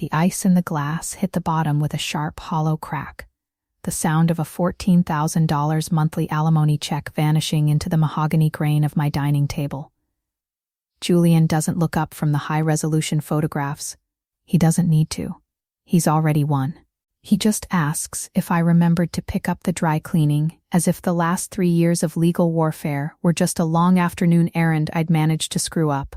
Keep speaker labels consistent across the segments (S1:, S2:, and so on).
S1: The ice in the glass hit the bottom with a sharp, hollow crack. The sound of a $14,000 monthly alimony check vanishing into the mahogany grain of my dining table. Julian doesn't look up from the high-resolution photographs. He doesn't need to. He's already won. He just asks if I remembered to pick up the dry cleaning, as if the last 3 years of legal warfare were just a long afternoon errand I'd managed to screw up.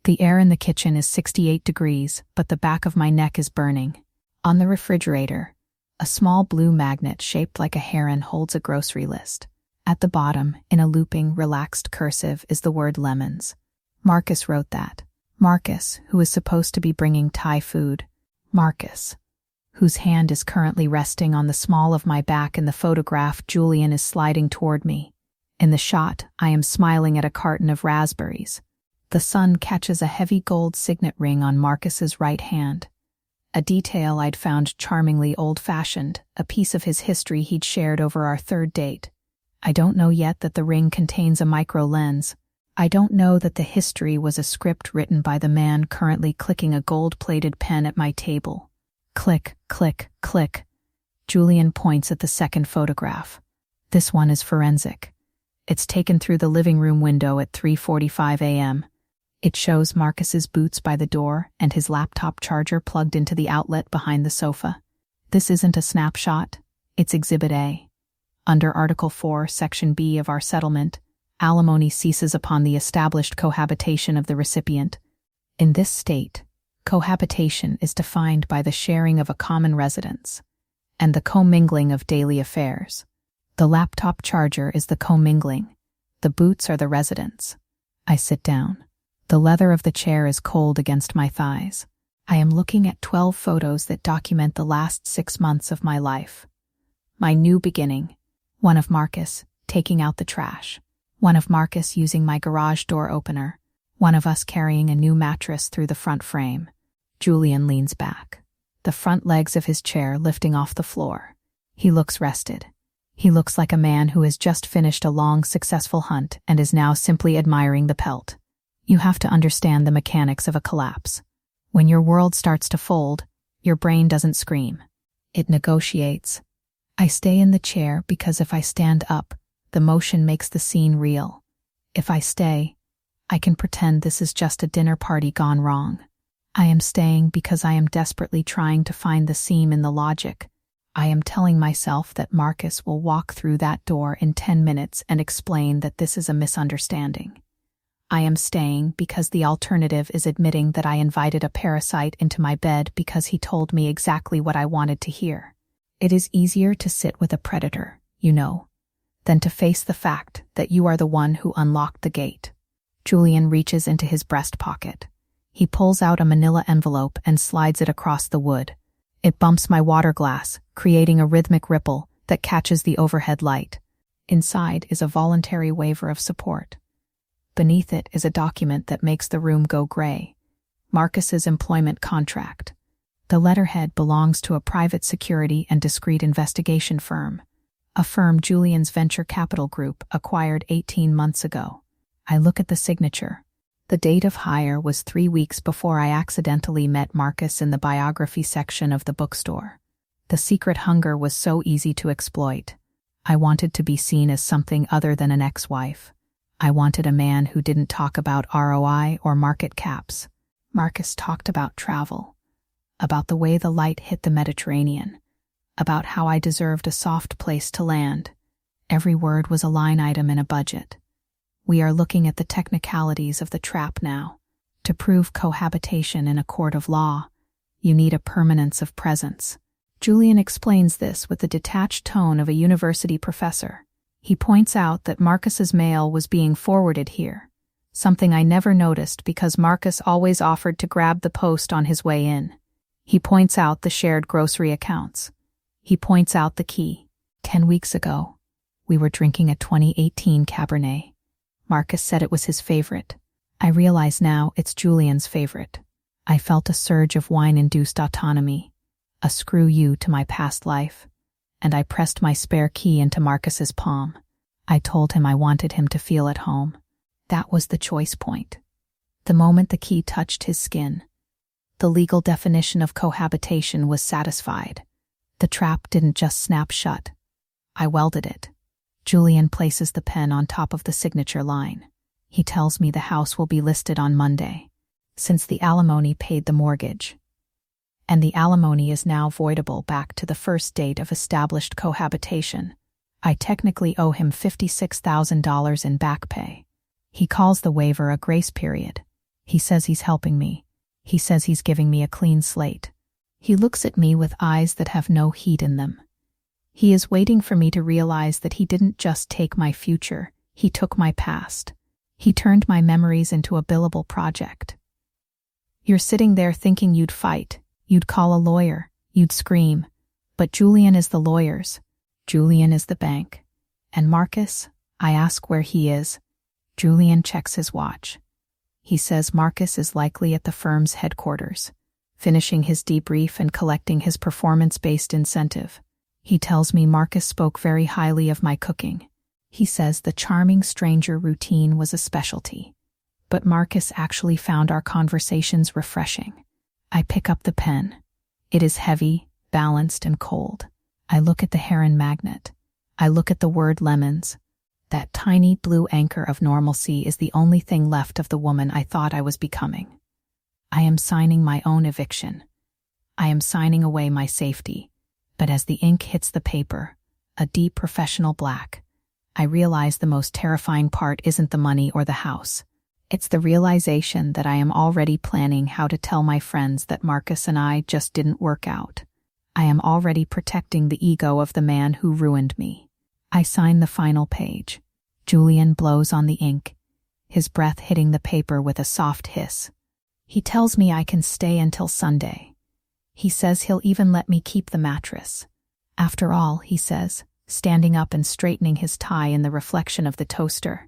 S1: The air in the kitchen is 68 degrees, but the back of my neck is burning. On the refrigerator, a small blue magnet shaped like a heron holds a grocery list. At the bottom, in a looping, relaxed cursive, is the word lemons. Marcus wrote that. Marcus, who is supposed to be bringing Thai food. Marcus, whose hand is currently resting on the small of my back in the photograph Julian is sliding toward me. In the shot, I am smiling at a carton of raspberries. The sun catches a heavy gold signet ring on Marcus's right hand. A detail I'd found charmingly old-fashioned, a piece of his history he'd shared over our third date. I don't know yet that the ring contains a micro-lens. I don't know that the history was a script written by the man currently clicking a gold-plated pen at my table. Click, click, click. Julian points at the second photograph. This one is forensic. It's taken through the living room window at 3:45 a.m. It shows Marcus's boots by the door and his laptop charger plugged into the outlet behind the sofa. This isn't a snapshot. It's Exhibit A. Under Article 4, Section B of our settlement, alimony ceases upon the established cohabitation of the recipient. In this state, cohabitation is defined by the sharing of a common residence and the commingling of daily affairs. The laptop charger is the commingling. The boots are the residence. I sit down. The leather of the chair is cold against my thighs. I am looking at 12 photos that document the last 6 months of my life. My new beginning. One of Marcus taking out the trash. One of Marcus using my garage door opener. One of us carrying a new mattress through the front frame. Julian leans back, the front legs of his chair lifting off the floor. He looks rested. He looks like a man who has just finished a long, successful hunt and is now simply admiring the pelt. You have to understand the mechanics of a collapse. When your world starts to fold, your brain doesn't scream. It negotiates. I stay in the chair because if I stand up, the motion makes the scene real. If I stay, I can pretend this is just a dinner party gone wrong. I am staying because I am desperately trying to find the seam in the logic. I am telling myself that Marcus will walk through that door in 10 minutes and explain that this is a misunderstanding. I am staying because the alternative is admitting that I invited a parasite into my bed because he told me exactly what I wanted to hear. It is easier to sit with a predator, you know, than to face the fact that you are the one who unlocked the gate. Julian reaches into his breast pocket. He pulls out a manila envelope and slides it across the wood. It bumps my water glass, creating a rhythmic ripple that catches the overhead light. Inside is a voluntary waiver of support. Beneath it is a document that makes the room go gray. Marcus's employment contract. The letterhead belongs to a private security and discreet investigation firm, a firm Julian's venture capital group acquired 18 months ago. I look at the signature. The date of hire was 3 weeks before I accidentally met Marcus in the biography section of the bookstore. The secret hunger was so easy to exploit. I wanted to be seen as something other than an ex-wife. I wanted a man who didn't talk about ROI or market caps. Marcus talked about travel, about the way the light hit the Mediterranean, about how I deserved a soft place to land. Every word was a line item in a budget. We are looking at the technicalities of the trap now. To prove cohabitation in a court of law, you need a permanence of presence. Julian explains this with the detached tone of a university professor. He points out that Marcus's mail was being forwarded here, something I never noticed because Marcus always offered to grab the post on his way in. He points out the shared grocery accounts. He points out the key. 10 weeks ago, we were drinking a 2018 Cabernet. Marcus said it was his favorite. I realize now it's Julian's favorite. I felt a surge of wine-induced autonomy, a screw you to my past life, and I pressed my spare key into Marcus's palm. I told him I wanted him to feel at home. That was the choice point. The moment the key touched his skin, The legal definition of cohabitation was satisfied. The trap didn't just snap shut. I welded it. Julian places the pen on top of the signature line. He tells me the house will be listed on Monday, since the alimony paid the mortgage. And the alimony is now voidable back to the first date of established cohabitation. I technically owe him $56,000 in back pay. He calls the waiver a grace period. He says he's helping me. He says he's giving me a clean slate. He looks at me with eyes that have no heat in them. He is waiting for me to realize that he didn't just take my future, he took my past. He turned my memories into a billable project. You're sitting there thinking you'd fight, you'd call a lawyer, you'd scream. But Julian is the lawyers. Julian is the bank. And Marcus? I ask where he is. Julian checks his watch. He says Marcus is likely at the firm's headquarters, finishing his debrief and collecting his performance-based incentive. He tells me Marcus spoke very highly of my cooking. He says the charming stranger routine was a specialty. But Marcus actually found our conversations refreshing. I pick up the pen. It is heavy, balanced, and cold. I look at the heron magnet. I look at the word lemons. That tiny blue anchor of normalcy is the only thing left of the woman I thought I was becoming. I am signing my own eviction. I am signing away my safety. But as the ink hits the paper, a deep professional black, I realize the most terrifying part isn't the money or the house. It's the realization that I am already planning how to tell my friends that Marcus and I just didn't work out. I am already protecting the ego of the man who ruined me. I sign the final page. Julian blows on the ink, his breath hitting the paper with a soft hiss. He tells me I can stay until Sunday. He says he'll even let me keep the mattress. After all, he says, standing up and straightening his tie in the reflection of the toaster,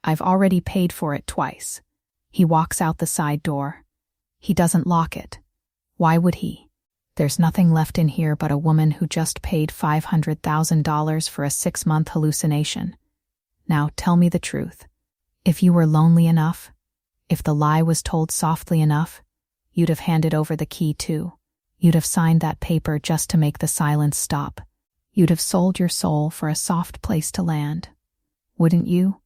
S1: I've already paid for it twice. He walks out the side door. He doesn't lock it. Why would he? There's nothing left in here but a woman who just paid $500,000 for a 6-month hallucination. Now tell me the truth. If you were lonely enough, if the lie was told softly enough, you'd have handed over the key too. You'd have signed that paper just to make the silence stop. You'd have sold your soul for a soft place to land. Wouldn't you?